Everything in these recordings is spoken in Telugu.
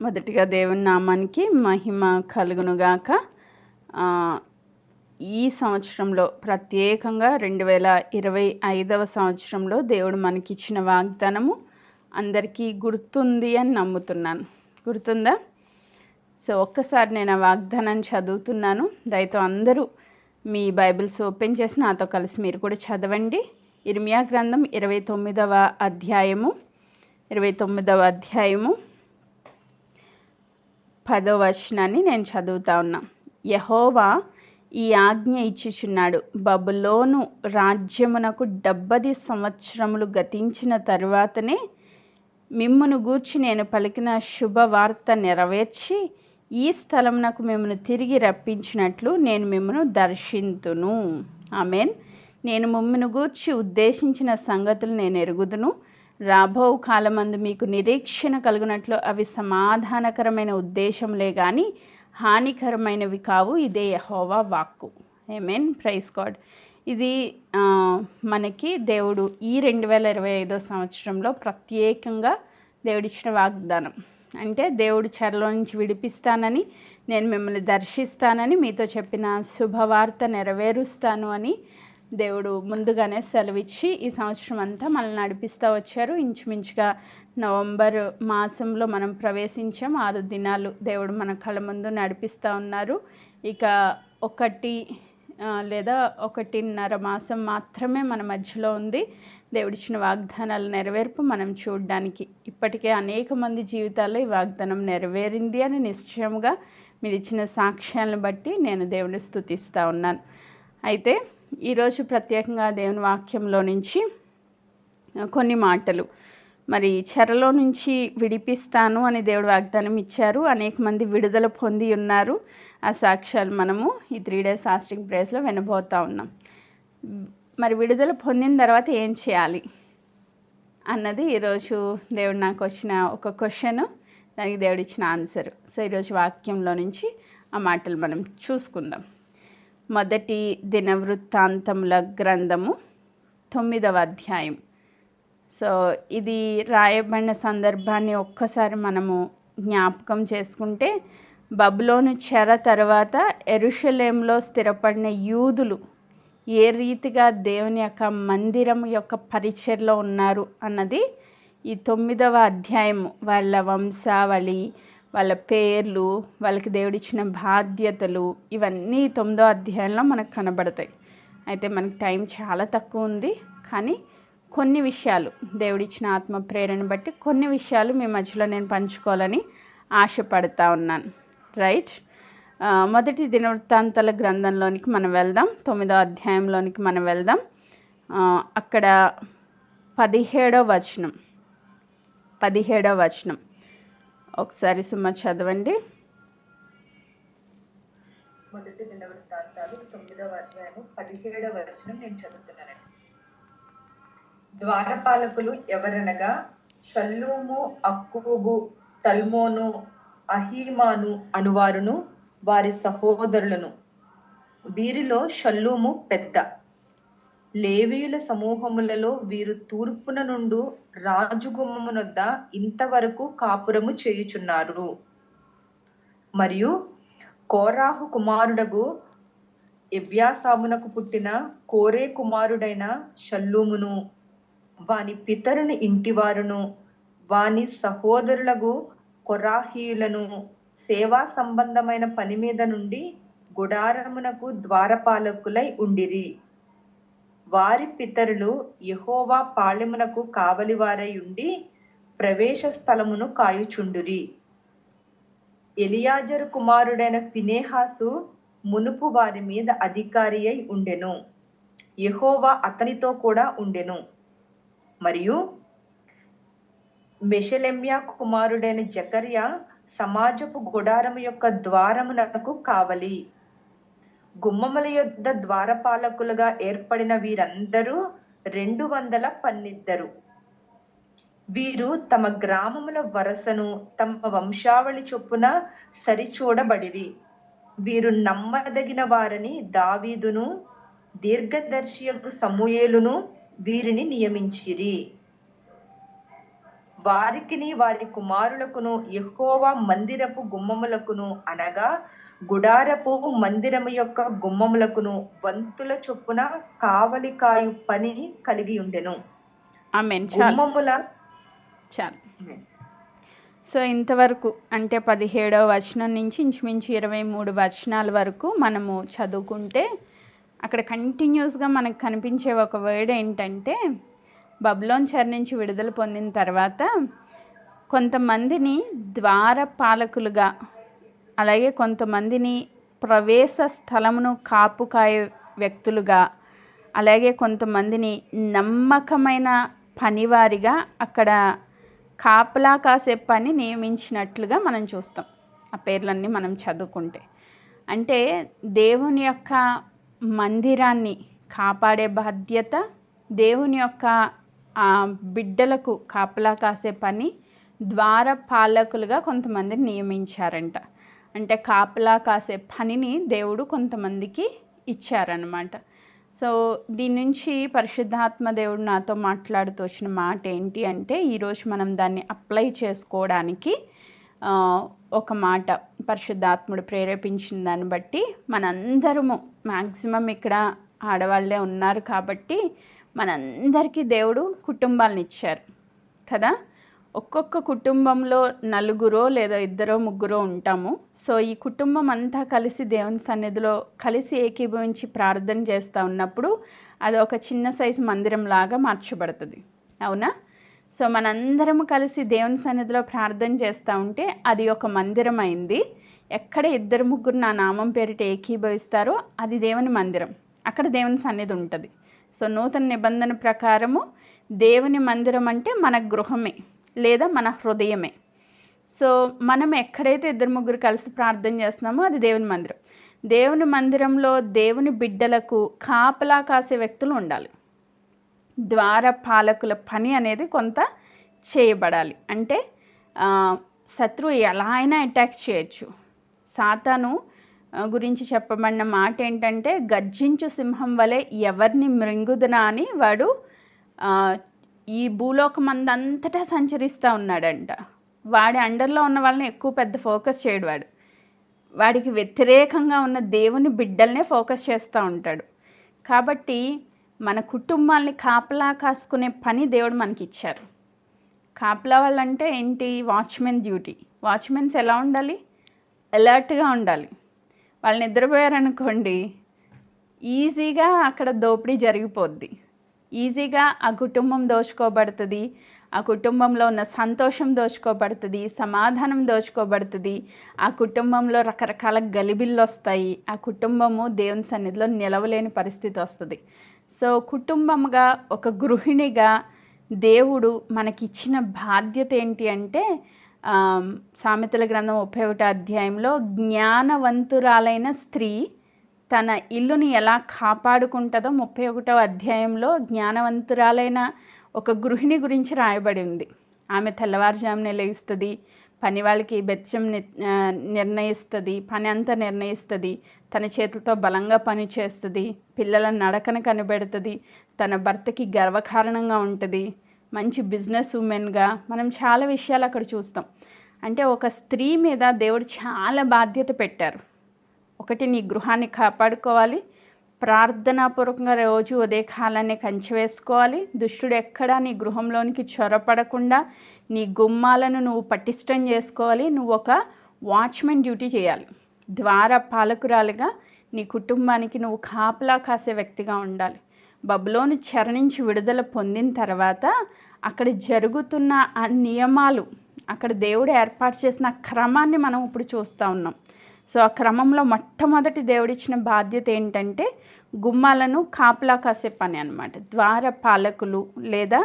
మొదటిగా దేవుని నామానికి మహిమ కలుగునుగాక. ఈ సంవత్సరంలో ప్రత్యేకంగా 2025వ సంవత్సరంలో దేవుడు మనకిచ్చిన వాగ్దానము అందరికీ గుర్తుంది అని నమ్ముతున్నాను. గుర్తుందా? సో ఒక్కసారి నేను ఆ వాగ్దానాన్ని చదువుతున్నాను. దయతో అందరూ మీ బైబిల్స్ ఓపెన్ చేసి నాతో కలిసి మీరు కూడా చదవండి. ఇర్మియా గ్రంథం 29వ అధ్యాయము 10వ వచనాన్ని నేను చదువుతా ఉన్నా. యెహోవా ఈ ఆజ్ఞ ఇచ్చుచున్నాడు, బబులోను రాజ్యమునకు 70 సంవత్సరములు గతించిన తరువాతనే మిమ్మును గూర్చి నేను పలికిన శుభవార్త నెరవేర్చి ఈ స్థలమునకు మిమ్మను తిరిగి రప్పించినట్లు నేను మిమ్మను దర్శింతును. ఆమేన్. నేను మిమ్మును గూర్చి ఉద్దేశించిన సంగతులు నేను ఎరుగుదును. రాబో కాలమందు మీకు నిరీక్షణ కలుగునట్లు అవి సమాధానకరమైన ఉద్దేశంలే కానీ హానికరమైనవి కావు. ఇదే యెహోవా వాక్కు. ఆమేన్. Praise God. ఇది మనకి దేవుడు ఈ 2025 సంవత్సరంలో ప్రత్యేకంగా దేవుడిచ్చిన వాగ్దానం. అంటే దేవుడు చెరలో నుంచి విడిపిస్తానని, నేను మిమ్మల్ని దర్శిస్తానని, మీతో చెప్పిన శుభవార్త నెరవేరుస్తాను అని దేవుడు ముందుగానే సెలవిచ్చి ఈ సంవత్సరం అంతా మనల్ని నడిపిస్తూ వచ్చారు. ఇంచుమించుగా నవంబర్ మాసంలో మనం ప్రవేశించాం. 6 దినాలు దేవుడు మన కళ్ళ ముందు నడిపిస్తూ ఉన్నారు. ఇక 1 లేదా 1.5 మాసం మాత్రమే మన మధ్యలో ఉంది. దేవుడిచ్చిన వాగ్దానాల నెరవేర్పు మనం చూడడానికి. ఇప్పటికే అనేక మంది జీవితాల్లో ఈ వాగ్దానం నెరవేరింది అని నిశ్చయంగా మీరు ఇచ్చిన సాక్ష్యాలను బట్టి నేను దేవుని స్తుతిస్తూ ఉన్నాను. అయితే ఈరోజు ప్రత్యేకంగా దేవుని వాక్యంలో నుంచి కొన్ని మాటలు, మరి చెరలో నుంచి విడిపిస్తాను అని దేవుడు వాగ్దానం ఇచ్చారు. అనేక మంది విడుదల పొంది ఉన్నారు. ఆ సాక్ష్యాలు మనము ఈ 3 days ఫాస్టింగ్ ప్రేయర్స్లో వినబోతూ ఉన్నాం. మరి విడుదల పొందిన తర్వాత ఏం చేయాలి అన్నది ఈరోజు దేవుడు నాకు వచ్చిన ఒక క్వశ్చన్, దానికి దేవుడు ఇచ్చిన ఆన్సర్. సో ఈరోజు వాక్యంలో నుంచి ఆ మాటలు మనం చూసుకుందాం. మొదటి దినవృత్తాంతముల గ్రంథము 9వ అధ్యాయం. సో ఇది రాయబడిన సందర్భాన్ని ఒక్కసారి మనము జ్ఞాపకం చేసుకుంటే, బబులోను చెర తర్వాత యెరూషలేములో స్థిరపడిన యూదులు ఏ రీతిగా దేవుని యొక్క మందిరం యొక్క పరిచర్లో ఉన్నారు అన్నది ఈ 9వ అధ్యాయము, వాళ్ళ వంశావళి, వాళ్ళ పేర్లు, వాళ్ళకి దేవుడిచ్చిన బాధ్యతలు, ఇవన్నీ 9వ అధ్యాయంలో మనకు కనబడతాయి. అయితే మనకు టైం చాలా తక్కువ ఉంది, కానీ కొన్ని విషయాలు దేవుడిచ్చిన ఆత్మ ప్రేరణ బట్టి కొన్ని విషయాలు మీ మధ్యలో నేను పంచుకోవాలని ఆశపడతా ఉన్నాను. రైట్. మొదటి దినవృత్తాంతాల గ్రంథంలోనికి మనం వెళ్దాం. 9వ అధ్యాయంలోనికి మనం వెళ్దాం. అక్కడ 17వ వచనం ఒకసారి సుమ చదవండి. మొదటి దినవృత్తాంతాలు 9వ అధ్యాయము 17వ వచనం నేను చదువుతున్నానండి. ద్వారపాలకులు ఎవరనగా షల్లూము, అక్కూబు, తల్మోను, అహీమాను అనువారును వారి సహోదరులను. వీరిలో షల్లూము పెద్ద. లేవీయుల సమూహములలో వీరు తూర్పున నుండు రాజుగుమ్మమునొద్ద ఇంతవరకు కాపురము చేయుచున్నారు. మరియు కోరాహు కుమారుడగు ఎవ్యాసామునకు పుట్టిన కోరే కుమారుడైన షల్లూమును, వాని పితరుని ఇంటివారును, వాని సహోదరులకు కొరాహీయులను సేవా సంబంధమైన పని మీద నుండి గుడారమునకు ద్వారపాలకులై ఉండిరి. వారి పితరులు యెహోవా పాళెమునకు కావలివారై ఉండి ప్రవేశ స్థలమును కాయుచుండురి. ఎలియాజరు కుమారుడైన ఫినెహాసు మునుపు వారి మీద అధికారి అయి ఉండెను. యెహోవా అతనితో కూడా ఉండెను. మరియు మెషెలెమ్యా కుమారుడైన జకర్యా సమాజపు గుడారము యొక్క ద్వారమునకు కావలి. గుమ్మముల యొద్ద ద్వారపాలకులుగా ఏర్పడిన వీరందరూ 212. వీరు తమ గ్రామముల వరసను తమ వంశావళి చొప్పున సరిచూడబడిరి. వీరు నమ్మదగిన వారని దావీదును దీర్ఘదర్శియకు సమూయేలును వీరిని నియమించిరి. వారికిని వారి కుమారులకును యెహోవా మందిరపు గుమ్మములకును అనగా గుడారపు మందిరము యొక్క గుమ్మములకును వంతుల చొప్పున కావలి కాయు పని కలిగి ఉండెను. ఆమేన్. చాలు గుమ్మముల చాలు. సో ఇంతవరకు అంటే 17వ వచనం నుంచి ఇంచుమించు 23 వచనాల వరకు మనము చదువుకుంటే అక్కడ కంటిన్యూస్గా మనకు కనిపించే ఒక వర్డ్ ఏంటంటే బబులోను చెర నుంచి విడుదల పొందిన తర్వాత కొంతమందిని ద్వారపాలకులుగా, అలాగే కొంతమందిని ప్రవేశ స్థలమును కాపుకాయే వ్యక్తులుగా, అలాగే కొంతమందిని నమ్మకమైన పనివారిగా అక్కడ కాపలా కాసే పని నియమించినట్లుగా మనం చూస్తాం. ఆ పేర్లన్నీ మనం చదువుకుంటే అంటే దేవుని యొక్క మందిరాన్ని కాపాడే బాధ్యత, దేవుని యొక్క బిడ్డలకు కాపలా కాసే పని ద్వారపాలకులుగా కొంతమందిని నియమించారంట. అంటే కాపలా కాసే పనిని దేవుడు కొంతమందికి ఇచ్చారనమాట. సో దీని నుంచి పరిశుద్ధాత్మ దేవుడు నాతో మాట్లాడుతూ వచ్చిన మాట ఏంటి అంటే ఈరోజు మనం దాన్ని అప్లై చేసుకోవడానికి ఒక మాట పరిశుద్ధాత్ముడు ప్రేరేపించిన దాన్ని బట్టి మనందరము మ్యాక్సిమం ఇక్కడ ఆడవాళ్ళే ఉన్నారు కాబట్టి మనందరికీ దేవుడు కుటుంబాలను ఇచ్చారు కదా. ఒక్కొక్క కుటుంబంలో నలుగురో లేదా ఇద్దరో ముగ్గురో ఉంటాము. సో ఈ కుటుంబం అంతా కలిసి దేవుని సన్నిధిలో కలిసి ఏకీభవించి ప్రార్థన చేస్తూ ఉన్నప్పుడు అది ఒక చిన్న సైజు మందిరం లాగా మార్చబడుతుంది, అవునా? సో మనందరం కలిసి దేవుని సన్నిధిలో ప్రార్థన చేస్తూ ఉంటే అది ఒక మందిరం అయింది. ఎక్కడ ఇద్దరు ముగ్గురు నా నామం పేరిట ఏకీభవిస్తారో అది దేవుని మందిరం, అక్కడ దేవుని సన్నిధి ఉంటుంది. సో నూతన నిబంధన ప్రకారము దేవుని మందిరం అంటే మన గృహమే లేదా మన హృదయమే. సో మనం ఎక్కడైతే ఇద్దరు ముగ్గురు కలిసి ప్రార్థన చేస్తున్నామో అది దేవుని మందిరం. దేవుని మందిరంలో దేవుని బిడ్డలకు కాపలా కాసే వ్యక్తులు ఉండాలి. ద్వారపాలకుల పని అనేది కొంత చేయబడాలి. అంటే శత్రువు ఎలా అయినా అటాక్ చేయొచ్చు. సాతాను గురించి చెప్పబడిన మాట ఏంటంటే గర్జించు సింహం వలె ఎవరిని మృంగుదునా అని వాడు ఈ భూలోకమందంతటా సంచరిస్తూ ఉన్నాడంట. వాడి అండర్లో ఉన్న వాళ్ళని ఎక్కువ పెద్ద ఫోకస్ చేయడు. వాడికి వ్యతిరేకంగా ఉన్న దేవుని బిడ్డల్నే ఫోకస్ చేస్తూ ఉంటాడు. కాబట్టి మన కుటుంబాల్ని కాపలా కాసుకునే పని దేవుడు మనకి ఇచ్చారు. కాపలా వాళ్ళంటే ఏంటి? Watchman duty. వాచ్మెన్స్ ఎలా ఉండాలి? అలర్ట్గా ఉండాలి. వాళ్ళు నిద్రపోయారనుకోండి ఈజీగా అక్కడ దోపిడీ జరిగిపోద్ది, ఈజీగా ఆ కుటుంబం దోచుకోబడుతుంది, ఆ కుటుంబంలో ఉన్న సంతోషం దోచుకోబడుతుంది, సమాధానం దోచుకోబడుతుంది, ఆ కుటుంబంలో రకరకాల గలిబిళ్ళు వస్తాయి, ఆ కుటుంబము దేవుని సన్నిధిలో నిలవలేని పరిస్థితి వస్తుంది. సో కుటుంబంగా ఒక గృహిణిగా దేవుడు మనకిచ్చిన బాధ్యత ఏంటి అంటే సామెతల గ్రంథం 31వ అధ్యాయంలో జ్ఞానవంతురాలైన స్త్రీ తన ఇల్లుని ఎలా కాపాడుకుంటుందో 31వ అధ్యాయంలో జ్ఞానవంతురాలైన ఒక గృహిణి గురించి రాయబడి ఉంది. ఆమె తెల్లవారుజామునే లేస్తుంది, పని వాళ్ళకి బెచ్చం నిర్ణయిస్తుంది, పని అంతా నిర్ణయిస్తుంది, తన చేతులతో బలంగా పని చేస్తుంది, పిల్లల నడకను కనిపెడుతుంది, తన భర్తకి గర్వకారణంగా ఉంటుంది, మంచి బిజినెస్ ఉమెన్గా మనం చాలా విషయాలు అక్కడ చూస్తాం. అంటే ఒక స్త్రీ మీద దేవుడు చాలా బాధ్యత పెట్టారు. ఒకటి, నీ గృహాన్ని కాపాడుకోవాలి, ప్రార్థనాపూర్వకంగా రోజు ఉదయకాలాన్ని కంచె వేసుకోవాలి, దుష్టుడు ఎక్కడా నీ గృహంలోనికి చొరపడకుండా నీ గుమ్మాలను నువ్వు పటిష్టం చేసుకోవాలి, నువ్వు ఒక వాచ్మెన్ డ్యూటీ చేయాలి, ద్వారపాలకురాలుగా నీ కుటుంబానికి నువ్వు కాపలా కాసే వ్యక్తిగా ఉండాలి. బబులోను చెర నుంచి విడుదల పొందిన తర్వాత అక్కడ జరుగుతున్న ఆ నియమాలు, అక్కడ దేవుడు ఏర్పాటు చేసిన క్రమాన్ని మనం ఇప్పుడు చూస్తూ ఉన్నాం. సో ఆ క్రమంలో మొట్టమొదటి దేవుడిచ్చిన బాధ్యత ఏంటంటే గుమ్మాలను కాపలా కాసే పని అన్నమాట. ద్వారపాలకులు లేదా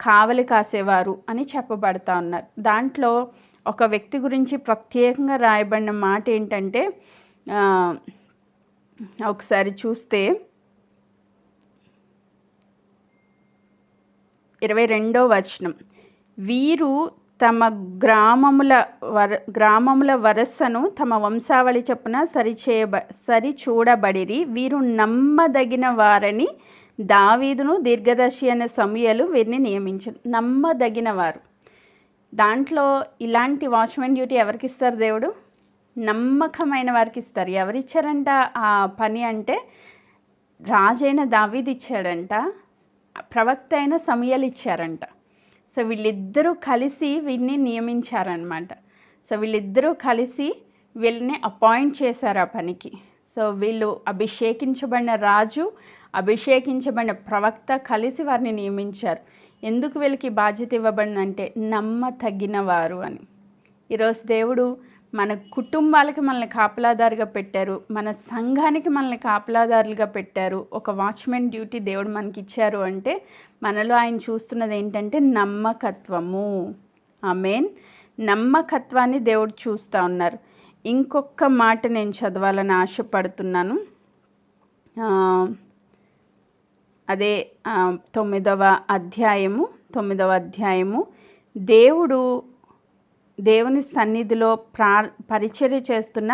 కావలి కాసేవారు అని చెప్పబడతా ఉన్నారు. దాంట్లో ఒక వ్యక్తి గురించి ప్రత్యేకంగా రాయబడిన మాట ఏంటంటే ఒకసారి చూస్తే 22వ వచనం, వీరు తమ గ్రామముల వరసను తమ వంశావళి చొప్పున సరిచూడబడిరి. వీరు నమ్మదగిన వారని దావీదును దీర్ఘదర్శి అనే సమూయేలు వీరిని నియమించారు. నమ్మదగిన వారు దాంట్లో ఇలాంటి వాచ్మెన్ డ్యూటీ ఎవరికి ఇస్తారు దేవుడు? నమ్మకమైన వారికి ఇస్తారు. ఎవరిచ్చారంట ఆ పని అంటే రాజైన దావీదు ఇచ్చాడంట, ప్రవక్త అయిన సమూయేలు ఇచ్చారంట. సో వీళ్ళిద్దరూ కలిసి వీళ్ళని నియమించారనమాట. సో వీళ్ళిద్దరూ కలిసి వీళ్ళని అపాయింట్ చేశారు ఆ పనికి. సో వీళ్ళు అభిషేకించబడిన రాజు, అభిషేకించబడిన ప్రవక్త కలిసి వారిని నియమించారు. ఎందుకు వీళ్ళకి బాధ్యత ఇవ్వబడిందంటే నమ్మతగిన వారు అని. ఈరోజు దేవుడు మన కుటుంబాలకి మనల్ని కాపలాదారుగా పెట్టారు, మన సంఘానికి మనల్ని కాపలాదారులుగా పెట్టారు. ఒక వాచ్మెన్ డ్యూటీ దేవుడు మనకి ఇచ్చారు అంటే మనలో ఆయన చూస్తున్నది ఏంటంటే నమ్మకత్వము. ఆమేన్. నమ్మకత్వాన్ని దేవుడు చూస్తూ ఉన్నారు. ఇంకొక మాట నేను చదవాలని ఆశపడుతున్నాను. అదే 9వ అధ్యాయము. దేవుని సన్నిధిలో పరిచర్య చేస్తున్న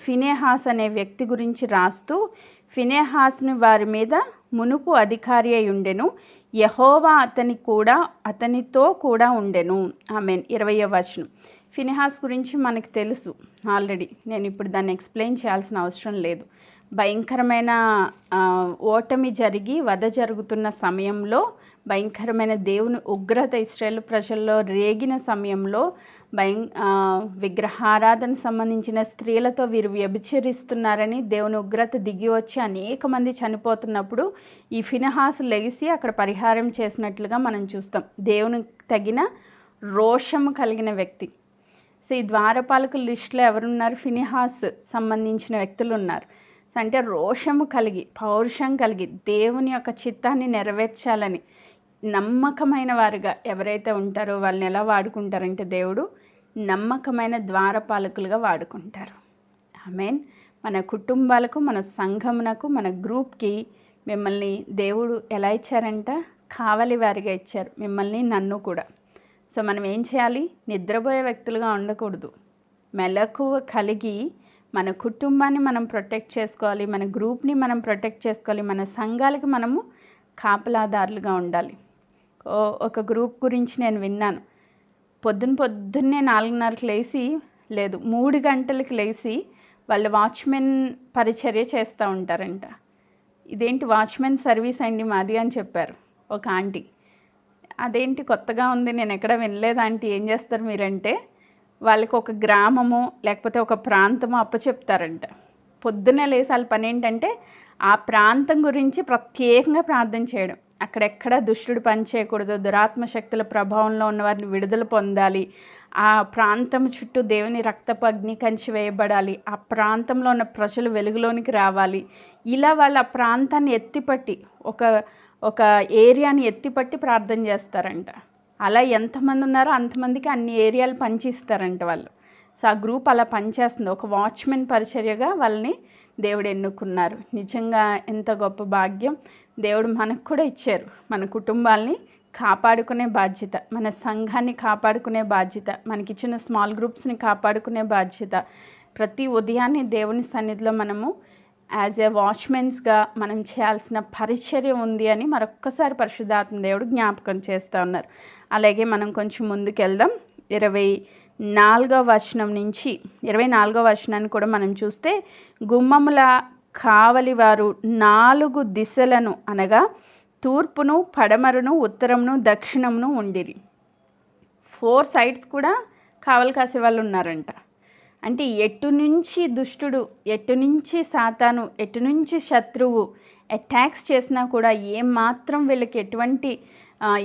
ఫినెహాస్ అనే వ్యక్తి గురించి రాస్తూ, ఫినెహాస్ని వారి మీద మునుపు అధికారి అయి ఉండెను, యెహోవా అతనితో కూడా ఉండెను. ఆమేన్. 20వ వచనం. ఫినెహాస్ గురించి మనకు తెలుసు ఆల్రెడీ, నేను ఇప్పుడు దాన్ని ఎక్స్ప్లెయిన్ చేయాల్సిన అవసరం లేదు. భయంకరమైన ఓటమి జరిగి వధ జరుగుతున్న సమయంలో, భయంకరమైన దేవుని ఉగ్రత ఇశ్రాయేలు ప్రజల్లో రేగిన సమయంలో, విగ్రహారాధన సంబంధించిన స్త్రీలతో వీరు వ్యభిచరిస్తున్నారని దేవుని ఉగ్రత దిగి వచ్చి అనేక మంది చనిపోతున్నప్పుడు ఈ ఫినెహాసు లెగిసి అక్కడ పరిహారం చేసినట్లుగా మనం చూస్తాం. దేవునికి తగిన రోషము కలిగిన వ్యక్తి. సో ఈ ద్వారపాలకుల లిస్టులో ఎవరున్నారు? ఫినెహాస్ సంబంధించిన వ్యక్తులు ఉన్నారు. అంటే రోషము కలిగి, పౌరుషం కలిగి, దేవుని యొక్క చిత్తాన్ని నెరవేర్చాలని నమ్మకమైన వారుగా ఎవరైతే ఉంటారో వాళ్ళని ఎలా వాడుకుంటారంటే దేవుడు నమ్మకమైన ద్వారపాలకులుగా వాడుకుంటారు. ఆమేన్. మన కుటుంబాలకు, మన సంఘమునకు, మన గ్రూప్కి మిమ్మల్ని దేవుడు ఎలా ఇచ్చారంట? కావలి వారిగా ఇచ్చారు, మిమ్మల్ని, నన్ను కూడా. సో మనం ఏం చేయాలి? నిద్రపోయే వ్యక్తులుగా ఉండకూడదు. మెలకువ కలిగి మన కుటుంబాన్ని మనం ప్రొటెక్ట్ చేసుకోవాలి, మన గ్రూప్ని మనం ప్రొటెక్ట్ చేసుకోవాలి, మన సంఘాలకి మనము కాపలాదారులుగా ఉండాలి. ఒక గ్రూప్ గురించి నేను విన్నాను. పొద్దున్నే 4:30కి లేచి, లేదు 3 గంటలకు లేచి వాళ్ళు వాచ్మెన్ పరిచర్య చేస్తూ ఉంటారంట. ఇదేంటి వాచ్మెన్ సర్వీస్ అండి మాది అని చెప్పారు ఒక ఆంటీ. అదేంటి కొత్తగా ఉంది, నేను ఎక్కడ వినలేదు ఆంటీ, ఏం చేస్తారు మీరంటే వాళ్ళకి ఒక గ్రామము లేకపోతే ఒక ప్రాంతము అప్పచెప్తారంట. పొద్దున్నే లేసి వాళ్ళ పని ఏంటంటే ఆ ప్రాంతం గురించి ప్రత్యేకంగా ప్రార్థన చేయడం. అక్కడెక్కడ దుష్టుడు పని చేయకూడదు, దురాత్మ శక్తుల ప్రభావంలో ఉన్న వారిని విడుదల పొందాలి, ఆ ప్రాంతం చుట్టూ దేవుని రక్తపు అగ్ని కంచి వేయబడాలి, ఆ ప్రాంతంలో ఉన్న ప్రజలు వెలుగులోనికి రావాలి. ఇలా వాళ్ళు ఆ ప్రాంతాన్ని ఎత్తిపట్టి ఒక ఏరియాని ఎత్తిపట్టి ప్రార్థన చేస్తారంట. అలా ఎంతమంది ఉన్నారో అంతమందికి అన్ని ఏరియాలు పంచిస్తారంట వాళ్ళు. సో ఆ గ్రూప్ అలా పనిచేస్తుంది. ఒక వాచ్మెన్ పరిచర్యగా వాళ్ళని దేవుడు ఎన్నుకున్నారు. నిజంగా ఎంత గొప్ప భాగ్యం దేవుడు మనకు కూడా ఇచ్చారు. మన కుటుంబాల్ని కాపాడుకునే బాధ్యత, మన సంఘాన్ని కాపాడుకునే బాధ్యత, మనకిచ్చిన స్మాల్ గ్రూప్స్ని కాపాడుకునే బాధ్యత. ప్రతి ఉదయాన్నే దేవుని సన్నిధిలో మనము యాజ్ ఏ వాచ్మెన్స్గా మనం చేయాల్సిన పరిచర్య ఉంది అని మరొక్కసారి పరిశుద్ధాత్మ దేవుడు జ్ఞాపకం చేస్తూ ఉన్నారు. అలాగే మనం కొంచెం ముందుకు వెళ్దాం. 24వ వచనం నుంచి 24వ వచనాన్ని కూడా మనం చూస్తే, గుమ్మముల కావలి వారు 4 దిశలను అనగా తూర్పును, పడమరును, ఉత్తరమును, దక్షిణమును ఉండిరి. 4 సైడ్స్ కూడా కావలి కాసే వాళ్ళు ఉన్నారంట. అంటే ఎటు నుంచి దుష్టుడు, ఎటు నుంచి సాతాను, ఎటు నుంచి శత్రువు అటాక్స్ చేసినా కూడా ఏమాత్రం వీళ్ళకి ఎటువంటి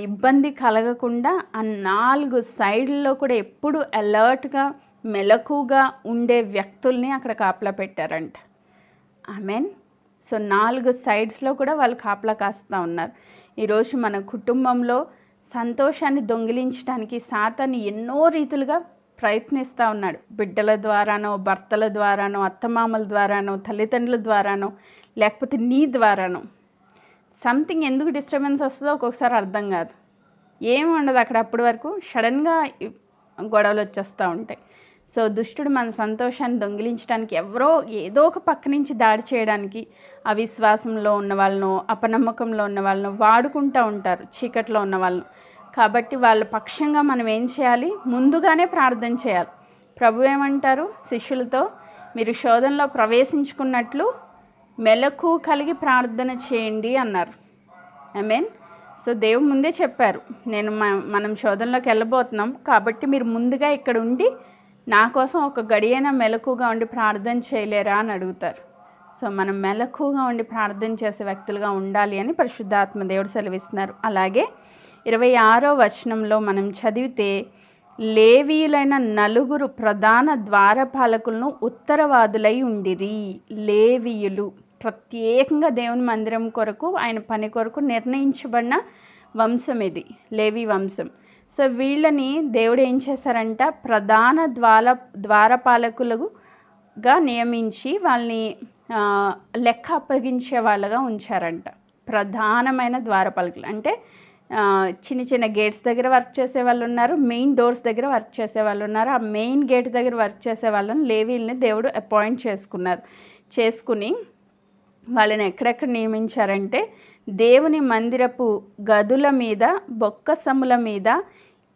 ఇబ్బంది కలగకుండా ఆ 4 సైడ్లలో కూడా ఎప్పుడు అలర్ట్గా, మెలకుగా ఉండే వ్యక్తుల్ని అక్కడ కాపలా పెట్టారంట. ఆమెన్. సో 4 సైడ్స్లో కూడా వాళ్ళు కాపలా కాస్తూ ఉన్నారు. ఈరోజు మన కుటుంబంలో సంతోషాన్ని దొంగిలించడానికి సాతాను ఎన్నో రీతులుగా ప్రయత్నిస్తూ ఉన్నాడు. బిడ్డల ద్వారానో, భర్తల ద్వారానో, అత్తమామల ద్వారానో, తల్లిదండ్రుల ద్వారానో, లేకపోతే నీ ద్వారానో. సంథింగ్ ఎందుకు డిస్టర్బెన్స్ వస్తుందో ఒక్కొక్కసారి అర్థం కాదు, ఏమి ఉండదు అక్కడ. అప్పటి వరకు సడన్గా గొడవలు వచ్చేస్తూ ఉంటాయి. సో దుష్టుడు మన సంతోషాన్ని దొంగిలించడానికి ఎవరో ఏదో ఒక పక్క నుంచి దాడి చేయడానికి అవిశ్వాసంలో ఉన్న వాళ్ళను, అపనమ్మకంలో ఉన్న వాళ్ళను వాడుకుంటూ ఉంటారు, చీకట్లో ఉన్న వాళ్ళను. కాబట్టి వాళ్ళ పక్షంగా మనం ఏం చేయాలి? ముందుగానే ప్రార్థన చేయాలి. ప్రభు ఏమంటారు శిష్యులతో? మీరు శోధనలో ప్రవేశించుకున్నట్లు మెలకు కలిగి ప్రార్థన చేయండి అన్నారు. ఆమేన్. సో దేవుడు ముందే చెప్పారు, మనం శోధనలోకి వెళ్ళబోతున్నాం, కాబట్టి మీరు ముందుగా ఇక్కడ ఉండి నా కోసం ఒక గడియైన మెలకుగా ఉండి ప్రార్థన చేయలేరా అని అడుగుతారు. సో మనం మెలకుగా ఉండి ప్రార్థన చేసే వ్యక్తులుగా ఉండాలి అని పరిశుద్ధాత్మ దేవుడు సెలవిస్తున్నారు. అలాగే 26వ వచనంలో మనం చదివితే, లేవీయులైన 4 ప్రధాన ద్వారపాలకులను ఉత్తరవాదులై ఉండిరి. లేవీయులు ప్రత్యేకంగా దేవుని మందిరం కొరకు, ఆయన పని కొరకు నిర్ణయించబడిన వంశం ఇది, లేవి వంశం. సో వీళ్ళని దేవుడు ఏం చేశారంట? ప్రధాన ద్వారపాలకులుగా నియమించి వాళ్ళని లెక్క అప్పగించే వాళ్ళగా ఉంచారంట. ప్రధానమైన ద్వారపాలకులు అంటే చిన్న చిన్న గేట్స్ దగ్గర వర్క్ చేసే వాళ్ళు ఉన్నారు, మెయిన్ డోర్స్ దగ్గర వర్క్ చేసే వాళ్ళు ఉన్నారు. ఆ మెయిన్ గేట్ దగ్గర వర్క్ చేసే వాళ్ళని లేవీల్ని దేవుడు అపాయింట్ చేసుకుని వాళ్ళని ఎక్కడెక్కడ నియమించారంటే, దేవుని మందిరపు గదుల మీద, బొక్కసముల మీద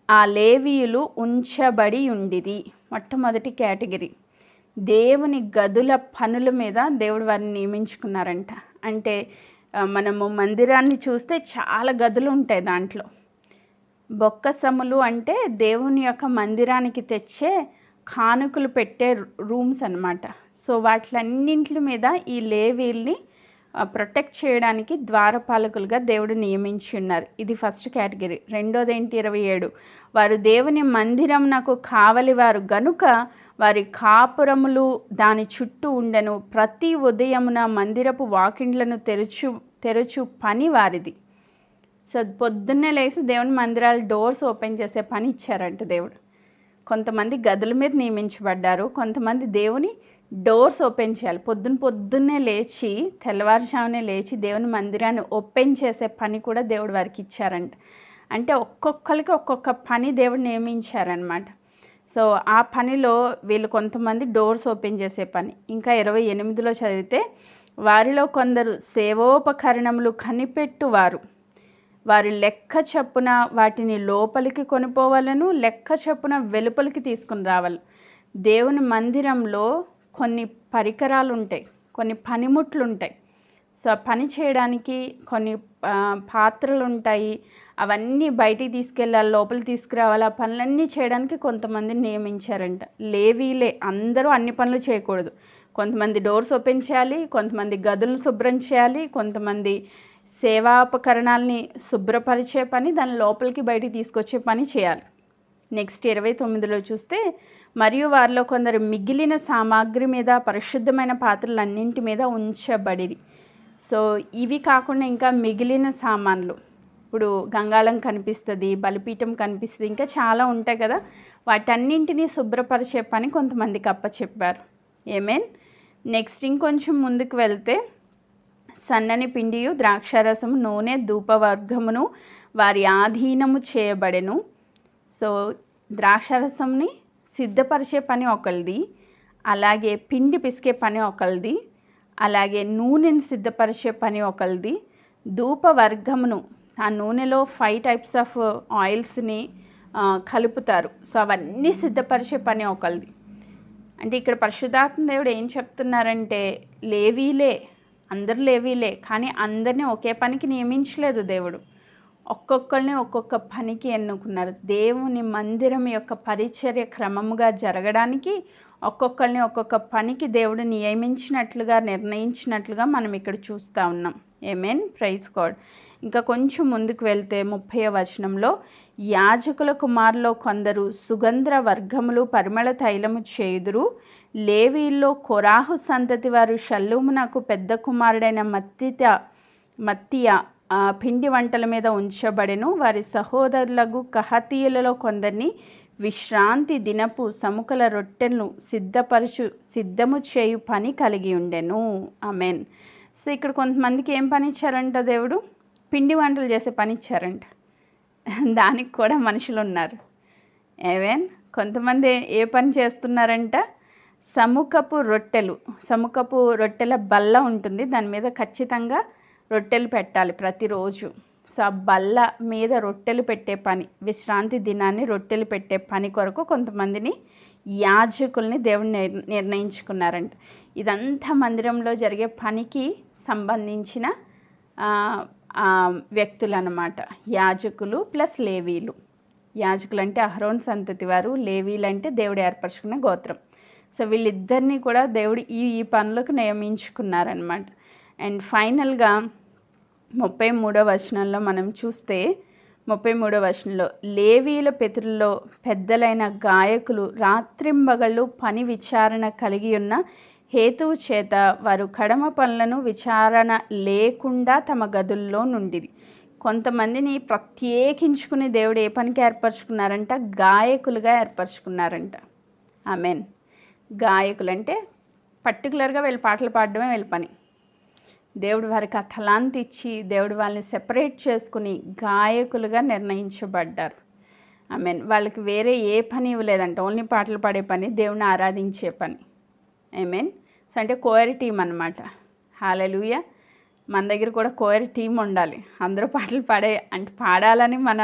ఆ లేవీయులు ఉంచబడి ఉండిరి. మొట్టమొదటి కేటగిరీ దేవుని గదుల పనుల మీద దేవుడు వారిని నియమించుకున్నారంట. అంటే మనము మందిరాన్ని చూస్తే చాలా గదులు ఉంటాయి. దాంట్లో బొక్కసములు అంటే దేవుని యొక్క మందిరానికి తెచ్చే కానుకలు పెట్టే రూమ్స్ అన్నమాట. సో వాటిలన్నింటి మీద ఈ లేవీల్ని ప్రొటెక్ట్ చేయడానికి ద్వారపాలకులుగా దేవుడు నియమించి ఉన్నారు. ఇది ఫస్ట్ కేటగిరీ. రెండోది ఏంటి? 27, వారు దేవుని మందిరం నాకు కావలివారు గనుక వారి కాపురములు దాని చుట్టూ ఉండెను. ప్రతి ఉదయమున మందిరపు వాకిండ్లను తెరచు పని వారిది. సో పొద్దున్నే లేచి దేవుని మందిరాల డోర్స్ ఓపెన్ చేసే పని ఇచ్చారంట దేవుడు. కొంతమంది గదుల మీద నియమించబడ్డారు, కొంతమంది దేవుని డోర్స్ ఓపెన్ చేయాలి. పొద్దున్నే లేచి, తెల్లవారుజామునే లేచి దేవుని మందిరాన్ని ఓపెన్ చేసే పని కూడా దేవుడు వారికి ఇచ్చారంట. అంటే ఒక్కొక్కరికి ఒక్కొక్క పని దేవుడు నియమించారనమాట. సో ఆ పనిలో వీళ్ళు కొంతమంది డోర్స్ ఓపెన్ చేసే పని. ఇంకా 28లో చదివితే, వారిలో కొందరు సేవోపకరణములు కనిపెట్టువారు, వారి లెక్క చొప్పున వాటిని లోపలికి కొనిపోవాలను, లెక్క చొప్పున వెలుపలికి తీసుకుని రావాలి. దేవుని మందిరంలో కొన్ని పరికరాలు ఉంటాయి, కొన్ని పనిముట్లు ఉంటాయి. సో ఆ పని చేయడానికి కొన్ని పాత్రలు ఉంటాయి, అవన్నీ బయటికి తీసుకెళ్ళాలి, లోపలికి తీసుకురావాలి. ఆ పనులన్నీ చేయడానికి కొంతమందిని నియమించారంట. లేవీలే, అందరూ అన్ని పనులు చేయకూడదు. కొంతమంది డోర్స్ ఓపెన్ చేయాలి, కొంతమంది గదులను శుభ్రం చేయాలి, కొంతమంది సేవాపకరణాలని శుభ్రపరిచే పని, దాని లోపలికి బయటికి తీసుకొచ్చే పని చేయాలి. నెక్స్ట్ 29లో చూస్తే, మరియు వారిలో కొందరు మిగిలిన సామాగ్రి మీద, పరిశుద్ధమైన పాత్రలన్నింటి మీద ఉంచబడిరి. సో ఇవి కాకుండా ఇంకా మిగిలిన సామాన్లు, ఇప్పుడు గంగాళం కనిపిస్తుంది, బలిపీఠం కనిపిస్తుంది, ఇంకా చాలా ఉంటాయి కదా, వాటన్నింటినీ శుభ్రపరిచే పని కొంతమందికి అప్పచెప్పారు. ఆమేన్. నెక్స్ట్ ఇంకొంచెం ముందుకు వెళ్తే, సన్నని పిండియు ద్రాక్షారసము నూనె ధూపవర్గమును వారి ఆధీనము చేయబడెను. సో ద్రాక్షారసంని సిద్ధపరిచే పని ఒకరిది, అలాగే పిండి పిసికే పని ఒకరిది, అలాగే నూనెని సిద్ధపరిచే పని ఒకరిది. ధూపవర్గమును, ఆ నూనెలో 5 టైప్స్ ఆఫ్ ఆయిల్స్ని కలుపుతారు. సో అవన్నీ సిద్ధపరిచే పని ఒకరిది. అంటే ఇక్కడ పరిశుద్ధాత్మ దేవుడు ఏం చెప్తున్నారంటే, లేవీలే, అందరు లేవీలే, కానీ అందరినీ ఒకే పనికి నియమించలేదు దేవుడు. ఒక్కొక్కరిని ఒక్కొక్క పనికి ఎన్నుకున్నారు. దేవుని మందిరం యొక్క పరిచర్య క్రమముగా జరగడానికి ఒక్కొక్కరిని ఒక్కొక్క పనికి దేవుడు నియమించినట్లుగా, నిర్ణయించినట్లుగా మనం ఇక్కడ చూస్తూ ఉన్నాం. ఆమేన్. Praise God. ఇంకా కొంచెం ముందుకు వెళ్తే 30వ వచనంలో, యాజకుల కుమారులో కొందరు సుగంధ వర్గములు పరిమళ తైలము చేయుదురు. లేవీల్లో కొరాహు సంతతి వారు షల్లూమునకు పెద్ద కుమారుడైన మత్తియ పిండి వంటల మీద ఉంచబడెను. వారి సహోదరులకు కహతీయులలో కొందరిని విశ్రాంతి దినపు సముకల రొట్టెలను సిద్ధము చేయు పని కలిగి ఉండెను. ఆమేన్. సో ఇక్కడ కొంతమందికి ఏం పని ఇచ్చారంట దేవుడు? పిండి వంటలు చేసే పని ఇచ్చారంట. దానికి కూడా మనుషులు ఉన్నారు. ఆమేన్. కొంతమంది ఏ పని చేస్తున్నారంట? సముఖపు రొట్టెల బల్ల ఉంటుంది, దాని మీద ఖచ్చితంగా రొట్టెలు పెట్టాలి ప్రతిరోజు. సో ఆ బల్ల మీద రొట్టెలు పెట్టే పని, విశ్రాంతి దినాన్ని రొట్టెలు పెట్టే పని కొరకు కొంతమందిని యాజకుల్ని దేవుడు నిర్ణయించుకున్నారంట. ఇదంతా మందిరంలో జరిగే పనికి సంబంధించిన వ్యక్తులు అన్నమాట. యాజకులు ప్లస్ లేవీలు. యాజకులు అంటే అహరోన్ సంతతి వారు, లేవీలు అంటే దేవుడు ఏర్పరచుకున్న గోత్రం. సో వీళ్ళిద్దరినీ కూడా దేవుడు ఈ పనులకు నియమించుకున్నారనమాట. అండ్ ఫైనల్గా 33వ వచనంలో మనం చూస్తే 33వ వచనంలో లేవీల పితరుల్లో పెద్దలైన గాయకులు రాత్రింబగళ్ళు పని విచారణ కలిగి ఉన్న హేతువు చేత వారు కడమ పనులను విచారణ లేకుండా తమ గదుల్లో నుండిరి. కొంతమందిని ప్రత్యేకించుకుని దేవుడు ఏ పనికి ఏర్పరచుకున్నారంట? గాయకులుగా ఏర్పరచుకున్నారంట. ఆమెన్. గాయకులు అంటే పర్టికులర్గా వీళ్ళు పాటలు పాడడమే వీళ్ళ పని. దేవుడు వారికి ఆ తలాంతి ఇచ్చి దేవుడు వాళ్ళని సెపరేట్ చేసుకుని గాయకులుగా నిర్ణయించబడ్డారు. ఆమెన్. వాళ్ళకి వేరే ఏ పని ఇవ్వలేదంట, ఓన్లీ పాటలు పాడే పని, దేవుని ఆరాధించే పని. ఆమెన్. సో అంటే కోయర్ టీం అన్నమాట. హల్లెలూయా. మన దగ్గర కూడా కోయర్ టీం ఉండాలి. అందరూ పాటలు పాడాలని మన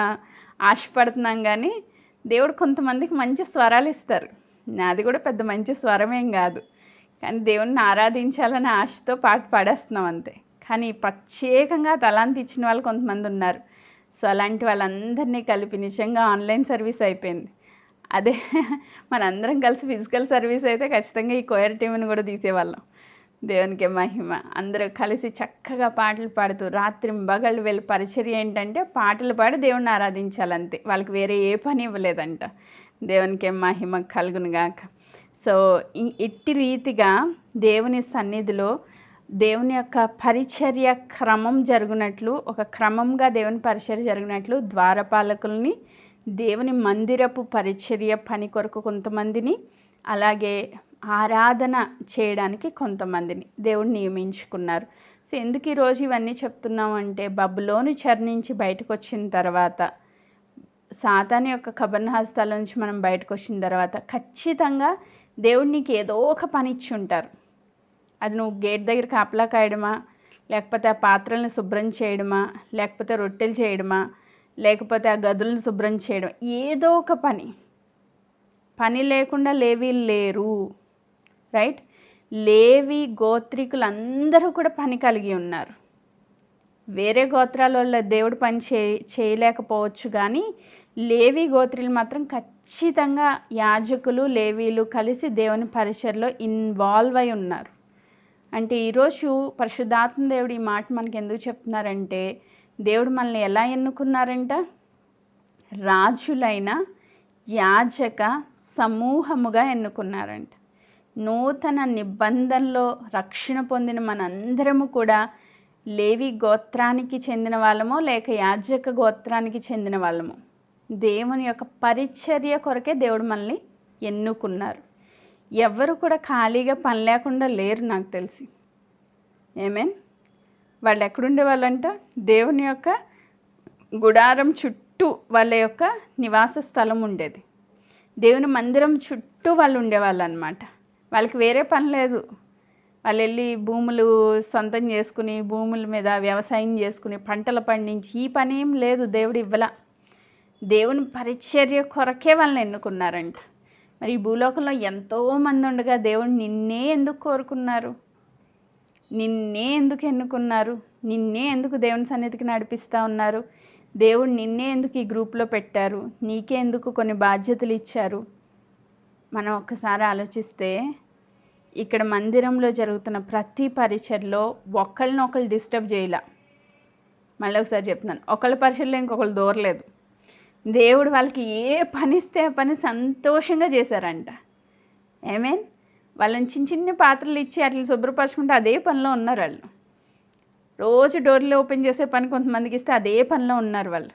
ఆశపడుతున్నాం, కానీ దేవుడు కొంతమందికి మంచి స్వరాలు ఇస్తారు. నాది కూడా పెద్ద మంచి స్వరమేం కాదు, కానీ దేవుణ్ణి ఆరాధించాలని ఆశతో పాట పాడేస్తున్నాం అంతే. కానీ ప్రత్యేకంగా తలాంతి ఇచ్చిన వాళ్ళు కొంతమంది ఉన్నారు. సో అలాంటి వాళ్ళందరినీ కలిపి నిజంగా ఆన్లైన్ సర్వీస్ అయిపోయింది. అదే మనందరం కలిసి ఫిజికల్ సర్వీస్ అయితే ఖచ్చితంగా ఈ కోయర్ టీంని కూడా తీసేవాళ్ళం. దేవునికి మహిమ. అందరూ కలిసి చక్కగా పాటలు పాడుతూ రాత్రింబగళ్ళు వీళ్ళ పరిచర్య ఏంటంటే పాటలు పాడి దేవుణ్ణి ఆరాధించాలంతే. వాళ్ళకి వేరే ఏ పని ఇవ్వలేదంట. దేవునికి మహిమ కలుగునుగాక. సో ఇట్టి రీతిగా దేవుని సన్నిధిలో దేవుని యొక్క పరిచర్య క్రమం జరుగునట్లు, ఒక క్రమంగా దేవుని పరిచర్య జరిగినట్లు ద్వారపాలకుల్ని, దేవుని మందిరపు పరిచర్య పని కొరకు కొంతమందిని, అలాగే ఆరాధన చేయడానికి కొంతమందిని దేవుడు నియమించుకున్నారు. సో ఎందుకు ఈరోజు ఇవన్నీ చెప్తున్నామంటే, బబులోను చర్నించి బయటకు వచ్చిన తర్వాత, సాతాను యొక్క కబర్నహస్తాల నుంచి మనం బయటకు వచ్చిన తర్వాత ఖచ్చితంగా దేవుడు నీకు ఏదో ఒక పని ఇచ్చి ఉంటారు. అది నువ్వు గేట్ దగ్గర కాపలా కాయడమా, లేకపోతే ఆ పాత్రలను శుభ్రం చేయడమా, లేకపోతే రొట్టెలు చేయడమా, లేకపోతే ఆ గదులను శుభ్రం చేయడం, ఏదో ఒక పని లేకుండా లేవీలు లేరు. రైట్. లేవి గోత్రికులు అందరూ కూడా పని కలిగి ఉన్నారు. వేరే గోత్రాల వల్ల దేవుడు పని చేయలేకపోవచ్చు, కానీ లేవి గోత్రులు మాత్రం ఖచ్చితంగా యాజకులు లేవీలు కలిసి దేవుని పరిచర్యలో ఇన్వాల్వ్ అయి ఉన్నారు. అంటే ఈరోజు పరిశుద్ధాత్మ దేవుడు ఈ మాట మనకి ఎందుకు చెప్తున్నారంటే, దేవుడు మనల్ని ఎలా ఎన్నుకున్నారంట? రాజులైన యాజక సమూహముగా ఎన్నుకున్నారంట. నూతన నిబంధనలో రక్షణ పొందిన మనందరము కూడా లేవి గోత్రానికి చెందిన వాళ్ళమో లేక యాజక గోత్రానికి చెందిన వాళ్ళమో దేవుని యొక్క పరిచర్య కొరకే దేవుడు మనల్ని ఎన్నుకున్నారు. ఎవరు కూడా ఖాళీగా పని లేకుండా లేరు నాకు తెలిసి. ఏమేన్. వాళ్ళు ఎక్కడుండే వాళ్ళంట? దేవుని యొక్క గుడారం చుట్టూ వాళ్ళ యొక్క నివాస స్థలం ఉండేది. దేవుని మందిరం చుట్టూ వాళ్ళు ఉండేవాళ్ళు అన్నమాట. వాళ్ళకి వేరే పని లేదు. వాళ్ళు వెళ్ళి భూములు సొంతం చేసుకుని, భూముల మీద వ్యవసాయం చేసుకుని, పంటలు పండించి ఈ పని ఏం లేదు. దేవుడు ఇవ్వలా. దేవుని పరిచర్య కొరకే వాళ్ళని ఎన్నుకున్నారంట. మరి ఈ భూలోకంలో ఎంతోమంది ఉండగా దేవుడు నిన్నే ఎందుకు కోరుకున్నారు? నిన్నే ఎందుకు ఎన్నుకున్నారు? నిన్నే ఎందుకు దేవుని సన్నిధికి నడిపిస్తూ ఉన్నారు? దేవుడు నిన్నే ఎందుకు ఈ గ్రూప్లో పెట్టారు? నీకే ఎందుకు కొన్ని బాధ్యతలు ఇచ్చారు? మనం ఒక్కసారి ఆలోచిస్తే, ఇక్కడ మందిరంలో జరుగుతున్న ప్రతి పరిచర్లో ఒకళ్ళనొకళ్ళు డిస్టర్బ్ చేయలే. మళ్ళీ ఒకసారి చెప్తున్నాను, ఒకళ్ళ పరిచర్లో ఇంకొకళ్ళు దూరలేదు. దేవుడు వాళ్ళకి ఏ పని ఇస్తే ఆ పని సంతోషంగా చేశారంట. ఏమేన్. వాళ్ళని చిన్న చిన్న పాత్రలు ఇచ్చి అట్లా శుభ్రపరచుకుంటే అదే పనిలో ఉన్నారు వాళ్ళు. రోజు డోర్లు ఓపెన్ చేసే పని కొంతమందికి ఇస్తే అదే పనిలో ఉన్నారు వాళ్ళు.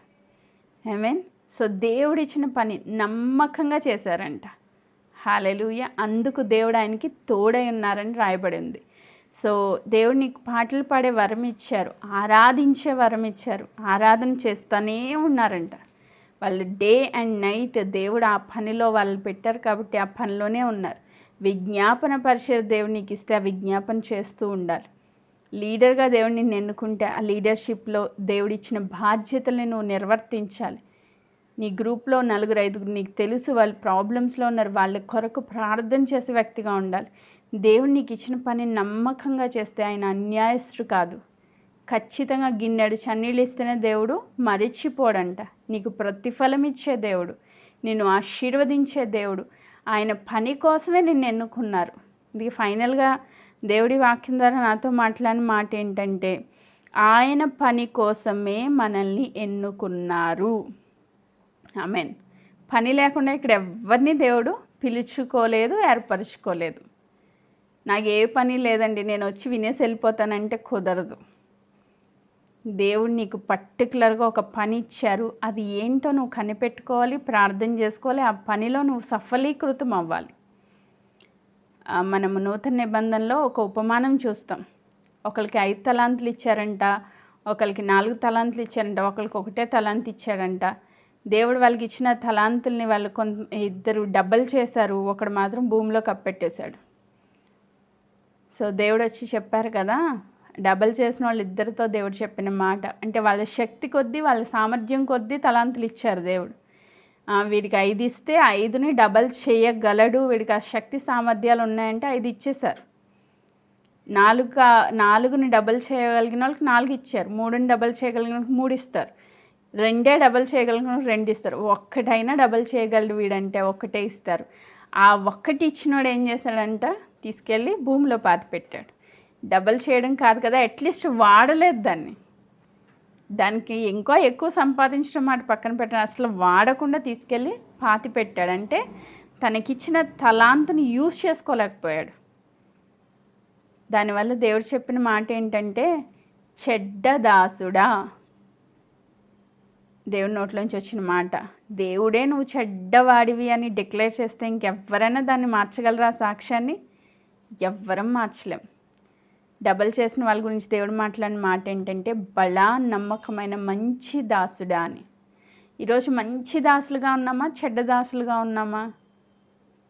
ఏమేన్. సో దేవుడు ఇచ్చిన పని నమ్మకంగా చేశారంట. హల్లెలూయా. అందుకు దేవుడు ఆయనకి తోడై ఉన్నారని రాయబడి ఉంది. సో దేవుడు నీకు పాటలు పాడే వరం ఇచ్చారు, ఆరాధించే వరం ఇచ్చారు, ఆరాధన చేస్తూనే ఉన్నారంట. వాళ్ళు డే అండ్ నైట్ దేవుడు ఆ పనిలో వాళ్ళు పెట్టారు కాబట్టి ఆ పనిలోనే ఉన్నారు. విజ్ఞాపన పరిచయ దేవుడు నీకు ఇస్తే ఆ విజ్ఞాపన చేస్తూ ఉండాలి. లీడర్గా దేవుడు నిన్ను ఎన్నుకుంటే ఆ లీడర్షిప్లో దేవుడిచ్చిన బాధ్యతల్ని నువ్వు నిర్వర్తించాలి. నీ గ్రూప్లో 4-5 నీకు తెలుసు వాళ్ళు ప్రాబ్లమ్స్లో ఉన్నారు, వాళ్ళ కొరకు ప్రార్థన చేసే వ్యక్తిగా ఉండాలి. దేవుడు నీకు ఇచ్చిన పని నమ్మకంగా చేస్తే ఆయన అన్యాయస్తుడు కాదు. ఖచ్చితంగా గిన్నెడు చన్నీళ్ళు ఇస్తేనే దేవుడు మరిచిపోడంట. నీకు ప్రతిఫలం ఇచ్చే దేవుడు, నిన్ను ఆశీర్వదించే దేవుడు. ఆయన పని కోసమే నిన్ను ఎన్నుకున్నారు. ఇది ఫైనల్గా దేవుడి వాక్యం ద్వారా నాతో మాట్లాడిన మాట ఏంటంటే, ఆయన పని కోసమే మనల్ని ఎన్నుకున్నారు. ఆమెన్. పని లేకుండా ఇక్కడ ఎవరిని దేవుడు పిలుచుకోలేదు, ఏర్పరచుకోలేదు. నాకు ఏ పని లేదండి, నేను వచ్చి వినేసి వెళ్ళిపోతానంటే కుదరదు. దేవుడు నీకు పర్టికులర్గా ఒక పని ఇచ్చారు. అది ఏంటో నువ్వు కనిపెట్టుకోవాలి, ప్రార్థన చేసుకోవాలి, ఆ పనిలో నువ్వు సఫలీకృతం అవ్వాలి. మనము నూతన నిబంధనలో ఒక ఉపమానం చూస్తాం. ఒకరికి 5 తలాంతులు ఇచ్చారంట, ఒకరికి 4 తలాంతులు ఇచ్చారంట, ఒకరికి 1 తలాంతు ఇచ్చాడంట. దేవుడు వాళ్ళకి ఇచ్చిన తలాంతుల్ని వాళ్ళు ఇద్దరు డబల్ చేశారు, ఒకడు మాత్రం భూమిలో కప్పెట్టేశాడు. సో దేవుడు వచ్చి చెప్పారు కదా, డబల్ చేసిన వాళ్ళు ఇద్దరితో దేవుడు చెప్పిన మాట అంటే వాళ్ళ శక్తి కొద్దీ, వాళ్ళ సామర్థ్యం కొద్దీ తలాంతులు ఇచ్చారు దేవుడు. వీడికి 5 ఇస్తే 5ని డబల్ చేయగలడు, వీడికి ఆ శక్తి సామర్థ్యాలు ఉన్నాయంటే 5 ఇచ్చేశారు. 4ని డబల్ చేయగలిగిన వాళ్ళకి 4 ఇచ్చారు, 3ని డబల్ చేయగలిగిన వాళ్ళకి 3 ఇస్తారు, 2 డబల్ చేయగలిగిన వాళ్ళకి 2 ఇస్తారు. ఒక్కటైనా డబల్ చేయగలడు వీడంటే 1 ఇస్తారు. ఆ 1 ఇచ్చినోడు ఏం చేశాడంట, తీసుకెళ్ళి భూమిలో పాతిపెట్టాడు. డబల్ చేయడం కాదు కదా, అట్లీస్ట్ వాడలేదు దానికి ఇంకా ఎక్కువ సంపాదించడం మాట పక్కన పెట్టాడు, అసలు వాడకుండా తీసుకెళ్ళి పాతి పెట్టాడు. అంటే తనకిచ్చిన తలాంతుని యూజ్ చేసుకోలేకపోయాడు. దానివల్ల దేవుడు చెప్పిన మాట ఏంటంటే, చెడ్డ దాసుడా, దేవుడి నోట్లోంచి వచ్చిన మాట. దేవుడే నువ్వు చెడ్డవాడివి అని డిక్లేర్ చేస్తే ఇంకెవ్వరైనా దాన్ని మార్చగలరా? సాక్ష్యాన్ని ఎవ్వరం మార్చలేం. డబల్ చేసిన వాళ్ళ గురించి దేవుడు మాట్లాడిన మాట ఏంటంటే, బలా నమ్మకమైన మంచి దాసుడా అని. ఈరోజు మంచి దాసులుగా ఉన్నామా, చెడ్డ దాసులుగా ఉన్నామా?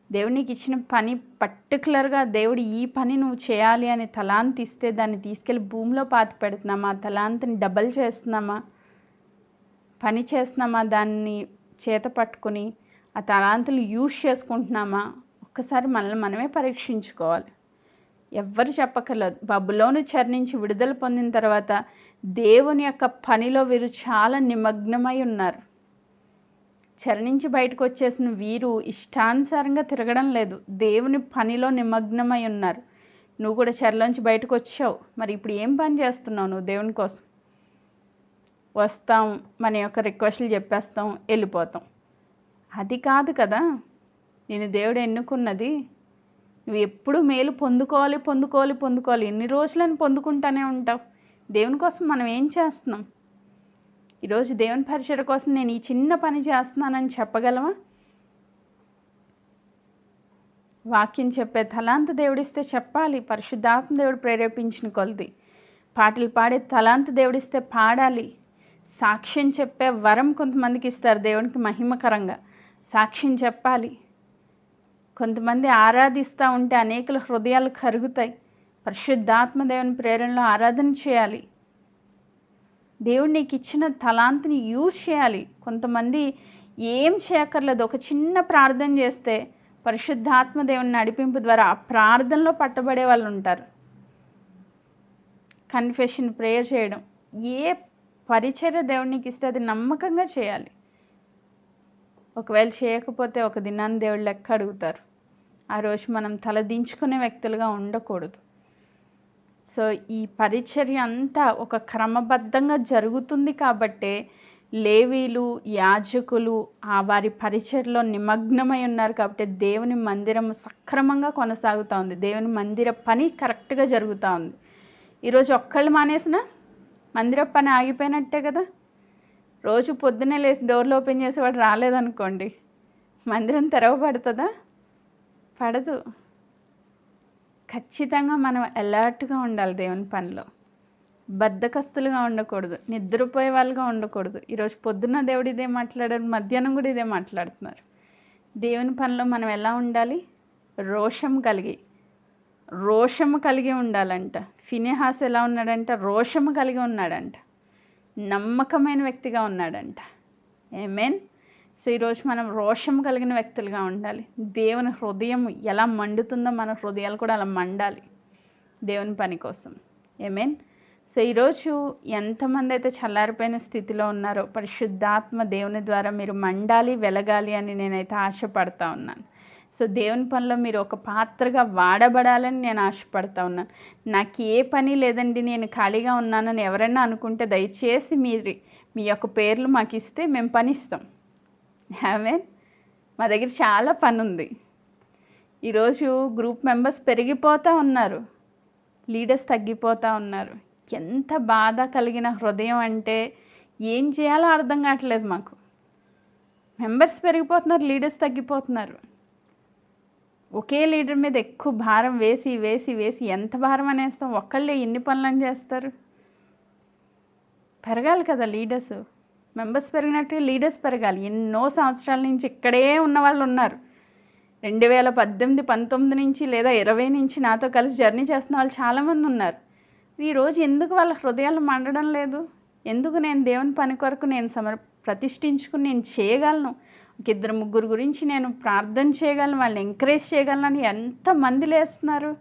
దేవుడు నీకు ఇచ్చిన పని పర్టికులర్గా దేవుడు ఈ పని నువ్వు చేయాలి అని తలాంతు ఇస్తే దాన్ని తీసుకెళ్ళి భూమిలో పాతి పెడుతున్నామా? తలాంతుని డబల్ చేస్తున్నామా? పని చేస్తున్నామా? దాన్ని చేత పట్టుకుని ఆ తలాంతులు యూజ్ చేసుకుంటున్నామా? ఒక్కసారి మనల్ని మనమే పరీక్షించుకోవాలి. ఎవ్వరు చెప్పక్కర్లేదు. బబులోను చెర నుంచి విడుదల పొందిన తర్వాత దేవుని యొక్క పనిలో వీరు చాలా నిమగ్నమై ఉన్నారు. చెర నుంచి బయటకు వచ్చేసిన వీరు ఇష్టానుసారంగా తిరగడం లేదు, దేవుని పనిలో నిమగ్నమై ఉన్నారు. నువ్వు కూడా చెరలోంచి బయటకు వచ్చావు, మరి ఇప్పుడు ఏం పని చేస్తున్నావు నువ్వు దేవుని కోసం? వస్తాం, మన యొక్క రిక్వెస్ట్లు చెప్పేస్తాం, వెళ్ళిపోతాం. అది కాదు కదా నేను దేవుడు ఎన్నుకున్నది. నువ్వు ఎప్పుడు మేలు పొందుకోవాలి పొందుకోవాలి పొందుకోవాలి. ఎన్ని రోజులని పొందుకుంటానే ఉంటావు? దేవుని కోసం మనం ఏం చేస్తున్నాం? ఈరోజు దేవుని పరిచయం కోసం నేను ఈ చిన్న పని చేస్తున్నానని చెప్పగలవా? వాక్యం చెప్పే తలాంతు దేవుడిస్తే చెప్పాలి, పరిశుద్ధాత్మ దేవుడు ప్రేరేపించిన కొలది. పాటలు పాడే తలాంతు దేవుడిస్తే పాడాలి. సాక్ష్యం చెప్పే వరం కొంతమందికి ఇస్తారు దేవునికి మహిమకరంగా, సాక్ష్యం చెప్పాలి. కొంతమంది ఆరాధిస్తూ ఉంటే అనేకుల హృదయాలు కరుగుతాయి. పరిశుద్ధాత్మ దేవుని ప్రేరణలో ఆరాధన చేయాలి. దేవుడు నీకు ఇచ్చిన తలాంతుని యూజ్ చేయాలి. కొంతమంది ఏం చేయక్కర్లేదు, ఒక చిన్న ప్రార్థన చేస్తే పరిశుద్ధాత్మ దేవుని నడిపింపు ద్వారా ఆ ప్రార్థనలో పట్టబడే వాళ్ళు ఉంటారు. కన్ఫెషన్ ప్రేయర్ చేయడం, ఏ పరిచర్య దేవుడు నీకు ఇస్తే అది నమ్మకంగా చేయాలి. ఒకవేళ చేయకపోతే ఒక దినాన్ని దేవుడు లెక్క అడుగుతారు. ఆ రోజు మనం తలదించుకునే వ్యక్తులుగా ఉండకూడదు. సో ఈ పరిచర్య అంతా ఒక క్రమబద్ధంగా జరుగుతుంది కాబట్టే లేవీలు, యాజకులు వారి పరిచర్యలో నిమగ్నమై ఉన్నారు కాబట్టి దేవుని మందిరం సక్రమంగా కొనసాగుతూ ఉంది. దేవుని మందిర పని కరెక్ట్గా జరుగుతూ ఉంది. ఈరోజు ఒక్కళ్ళు మానేసిన మందిర పని ఆగిపోయినట్టే కదా. రోజు పొద్దున్నే లేచి డోర్లు ఓపెన్ చేసేవాడు రాలేదనుకోండి, మందిరం తెరవబడుతుందా? పడదు. ఖచ్చితంగా మనం అలర్ట్గా ఉండాలి దేవుని పనిలో. బద్ధకస్తులుగా ఉండకూడదు, నిద్రపోయే వాళ్ళుగా ఉండకూడదు. ఈరోజు పొద్దున్న దేవుడు ఇదే మాట్లాడారు, మధ్యాహ్నం కూడా ఇదే మాట్లాడుతున్నారు. దేవుని పనిలో మనం ఎలా ఉండాలి? రోషం కలిగి, రోషము కలిగి ఉండాలంట. ఫినెహాస్ ఎలా ఉన్నాడంట? రోషము కలిగి ఉన్నాడంట, నమ్మకమైన వ్యక్తిగా ఉన్నాడంట. ఆమేన్. సో ఈరోజు మనం రోషం కలిగిన వ్యక్తులుగా ఉండాలి. దేవుని హృదయం ఎలా మండుతుందో మన హృదయాలు కూడా అలా మండాలి దేవుని పని కోసం. ఆమేన్. సో ఈరోజు ఎంతమంది అయితే చల్లారిపోయిన స్థితిలో ఉన్నారో పరిశుద్ధాత్మ దేవుని ద్వారా మీరు మండాలి, వెలగాలి అని నేనైతే ఆశపడతా ఉన్నాను. సో దేవుని పనిలో మీరు ఒక పాత్రగా వాడబడాలని నేను ఆశపడతా ఉన్నాను. నాకు ఏ పని లేదండి, నేను ఖాళీగా ఉన్నానని ఎవరైనా అనుకుంటే దయచేసి మీ యొక్క పేర్లు మాకు ఇస్తే మేము పని ఇస్తాం. ఆమేన్. మా దగ్గర చాలా పని ఉంది. ఈరోజు గ్రూప్ మెంబర్స్ పెరిగిపోతూ ఉన్నారు, లీడర్స్ తగ్గిపోతూ ఉన్నారు. ఎంత బాధ కలిగిన హృదయం అంటే ఏం చేయాలో అర్థం కావట్లేదు మాకు. మెంబర్స్ పెరిగిపోతున్నారు, లీడర్స్ తగ్గిపోతున్నారు. ఒకే లీడర్ మీద ఎక్కువ భారం వేసి వేసి వేసి ఎంత భారం అనేస్తాం? ఒక్కళ్ళే ఎన్ని పనులను చేస్తారు? పెరగాలి కదా లీడర్స్. మెంబర్స్ పెరిగినట్టు లీడర్స్ పెరగాలి. ఎన్నో సంవత్సరాల నుంచి ఇక్కడే ఉన్న వాళ్ళు ఉన్నారు. 2018, 19 నుంచి లేదా 20 నుంచి నాతో కలిసి జర్నీ చేస్తున్న వాళ్ళు చాలామంది ఉన్నారు. ఈరోజు ఎందుకు వాళ్ళ హృదయాలు మండడం లేదు? ఎందుకు నేను దేవుని పని కొరకు నేను ప్రతిష్ఠించుకుని నేను చేయగలను, ఒక 2-3 గురించి నేను ప్రార్థన చేయగలను, వాళ్ళని ఎంకరేజ్ చేయగలను ఎంతమంది లేస్తున్నారు?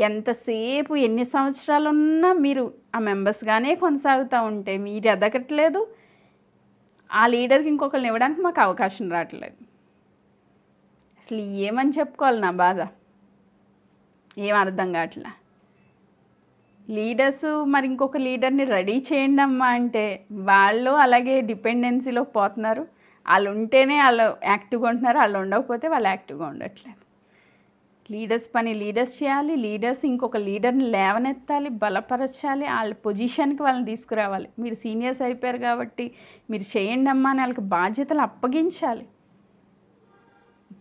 ఎంతసేపు ఎన్ని సంవత్సరాలు ఉన్నా మీరు ఆ మెంబర్స్గానే కొనసాగుతూ ఉంటే మీరు ఎదగట్లేదు. ఆ లీడర్కి ఇంకొకరిని ఇవ్వడానికి మాకు అవకాశం రావట్లేదు. అసలు ఏమని చెప్పుకోవాలి నా బాధ? ఏం అర్థం కావట్లే. లీడర్స్ మరి ఇంకొక లీడర్ని రెడీ చేయండి అమ్మా అంటే వాళ్ళు అలాగే డిపెండెన్సీలో పోతున్నారు. వాళ్ళు ఉంటేనే వాళ్ళు యాక్టివ్గా ఉంటున్నారు, వాళ్ళు ఉండకపోతే వాళ్ళు యాక్టివ్గా ఉండట్లేదు. లీడర్స్ పని లీడర్స్ చేయాలి. లీడర్స్ ఇంకొక లీడర్ని లేవనెత్తాలి, బలపరచాలి, వాళ్ళ పొజిషన్కి వాళ్ళని తీసుకురావాలి. మీరు సీనియర్స్ అయిపోయారు కాబట్టి మీరు చేయండి అమ్మా అని వాళ్ళకి బాధ్యతలు అప్పగించాలి.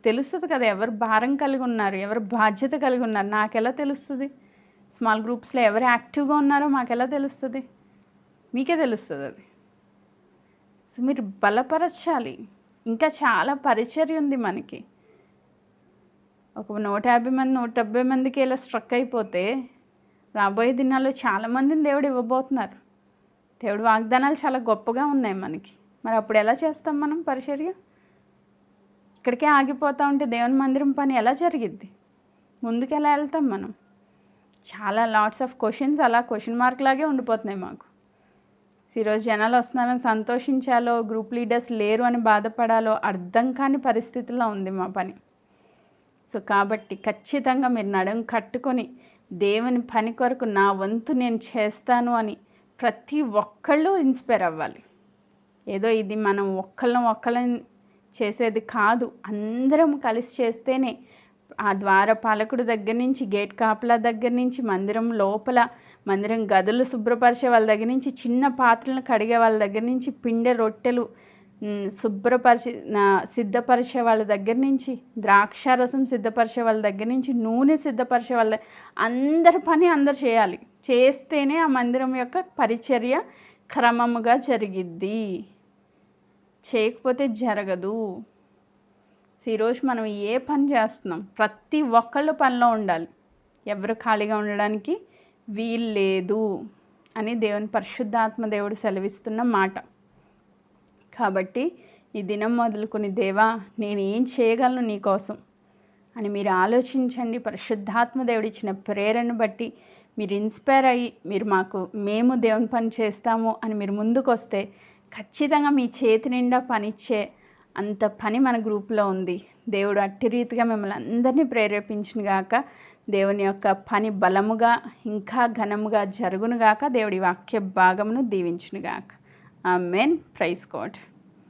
తెలుస్తుంది కదా ఎవరు భారం కలిగి ఉన్నారు, ఎవరు బాధ్యత కలిగి ఉన్నారు. నాకెలా తెలుస్తుంది? స్మాల్ గ్రూప్స్లో ఎవరు యాక్టివ్గా ఉన్నారో మాకెలా తెలుస్తుంది? మీకే తెలుస్తుంది అది. సో మీరు బలపరచాలి. ఇంకా చాలా పరిచర్య ఉంది మనకి. ఒక 150 మంది 170 మందికి ఇలా స్ట్రక్ అయిపోతే రాబోయే దినాల్లో చాలామందిని దేవుడు ఇవ్వబోతున్నారు. దేవుడు వాగ్దానాలు చాలా గొప్పగా ఉన్నాయి మనకి. మరి అప్పుడు ఎలా చేస్తాం మనం పరిచర్య? ఇక్కడికే ఆగిపోతూ ఉంటే దేవుని మందిరం పని ఎలా జరిగిద్ది? ముందుకు ఎలా వెళ్తాం మనం? చాలా లాట్స్ ఆఫ్ క్వశ్చన్స్ అలా క్వశ్చన్ మార్క్ లాగే ఉండిపోతున్నాయి మాకు. ఈరోజు జనాలు వస్తున్నారని సంతోషించాలో, గ్రూప్ లీడర్స్ లేరు అని బాధపడాలో అర్థం కాని పరిస్థితుల్లో ఉంది మా పని. సో కాబట్టి ఖచ్చితంగా మీరు నడుం కట్టుకొని దేవుని పని కొరకు నా వంతు నేను చేస్తాను అని ప్రతి ఒక్కళ్ళు ఇన్స్పైర్ అవ్వాలి. ఏదో ఇది మనం ఒక్కళ్ళని చేసేది కాదు, అందరం కలిసి చేస్తేనే ఆ ద్వారపాలకుడి దగ్గర నుంచి, గేట్ కాపలా దగ్గర నుంచి, మందిరం లోపల మందిరం గదులు శుభ్రపరిచే వాళ్ళ దగ్గర నుంచి, చిన్న పాత్రలను కడిగే వాళ్ళ దగ్గర నుంచి, పిండి రొట్టెలు సిద్ధపరిచే వాళ్ళ దగ్గర నుంచి, ద్రాక్షారసం సిద్ధపరిచే వాళ్ళ దగ్గర నుంచి, నూనె సిద్ధపరిచే వాళ్ళ అందరి పని అందరు చేయాలి. చేస్తేనే ఆ మందిరం యొక్క పరిచర్య క్రమముగా జరిగిద్ది, చేయకపోతే జరగదు. ఈరోజు మనం ఏ పని చేస్తున్నాం? ప్రతి ఒక్కళ్ళు పనిలో ఉండాలి. ఎవరు ఖాళీగా ఉండడానికి వీలు లేదు అని దేవుని పరిశుద్ధాత్మ దేవుడు సెలవిస్తున్న మాట. కాబట్టి ఈ దినం మొదలుకొని దేవా నేను ఏం చేయగలను నీ కోసం అని మీరు ఆలోచించండి. పరిశుద్ధాత్మ దేవుడు ఇచ్చిన ప్రేరణను బట్టి మీరు ఇన్స్పైర్ అయ్యి మేము దేవుని పని చేస్తాము అని మీరు ముందుకు వస్తే ఖచ్చితంగా మీ చేతి నిండా పనిచ్చే అంత పని మన గ్రూప్లో ఉంది. దేవుడు అట్టి రీతిగా మిమ్మల్ని అందరినీ ప్రేరేపించునుగాక. దేవుని యొక్క పని బలముగా ఇంకా ఘనముగా జరుగునుగాక. దేవుడి వాక్య భాగమును దీవించునుగాక. ఆమేన్. Praise God.